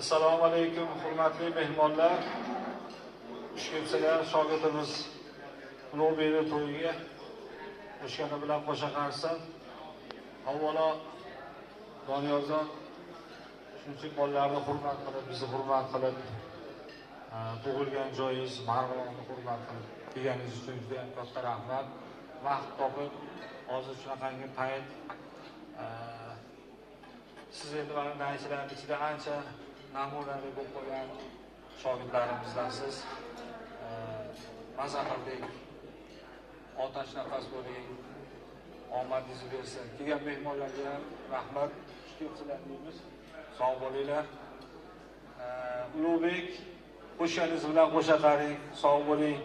Assalomu alaykum, hurmatli mehmonlar. Xush kelibsizlar shogirdimiz Ulug'bekning to'yiga. O'shani bilan qo'sha qarsan. Avvalo Doniyorjon shunchalik bolalarni hurmat qilib, bizni hurmat qilib, tug'ilgan joyingiz Marg'ilonni hurmat qilib kelganingiz uchun juda ham katta rahmat. Vaqt topib, hozir shunaqangi payt siz endi mana naychilarning ichida ancha namunali bo'lib qolgan shogirdlarimizdansiz. Maza qildik, otash nafas bo'ling, omadingiz bersin. Kelgan mehmonlarga ham rahmat, xush kelibsizlar deymiz. Sog' bo'linglar. Ulug'bek, qo'shaningiz bilan qo'sha qaring, sog' bo'ling.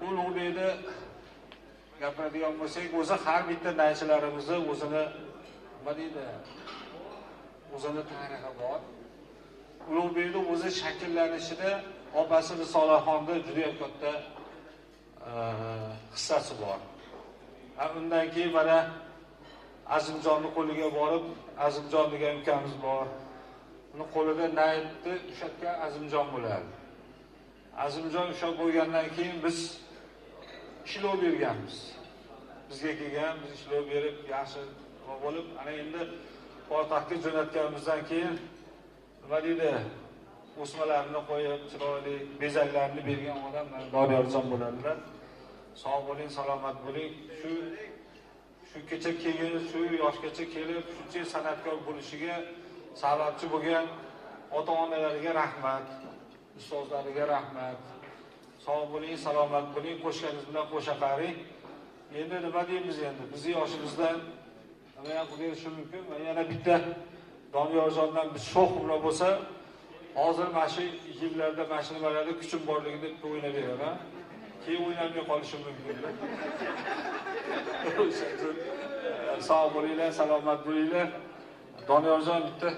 Ulug'bekni gapiradigan bo'lsak, o'zi har bitta naychilarimizni o'zini nima deydi? O'zini tarixi bor. Ulug'bekni o'zi shakllanishida opasi Risolaxonda juda ham katta hissasi bor. Undan keyin mana Azimjonning qo'liga borib, Azimjon degan ukamiz bor. Uni qo'lida naytni ushatgan Azimjon bo'ladi. Azimjon ushlab bo'lgandan keyin biz ishlov berganmiz. Bizga kelgan, biz ishlov berib, yaxshi bo'lib, ana endi poytaxtga jo'natganimizdan keyin nima deydi? O'smalarni qo'yib, chiroyli bezaklarini bergan odam Doniyorjon bo'ladilar. Sog' bo'ling, salomat bo'ling. Shu kecha kelgan, shu yoshgacha kelib, shuncha san'atkor bo'lishiga sababchi bo'lgan ota-onalariga rahmat, ustozlariga rahmat. Sog' bo'ling, salomat bo'ling, qo'shganingiz bilan qo'sha qaring. Endi nima deymiz endi? Bizni yoshimizdan nima ham qilishi mumkin. Yana bitta Doniyorjondan bir sho'x umra bo'lsa, hozir mana shu yillarda mana shu nimalarda kuchim borligini deb o'ynab beraman. Keyin o'ynamay qolishim mumkin. Sog' bo'linglar, salomat bo'linglar. Doniyorjon bitta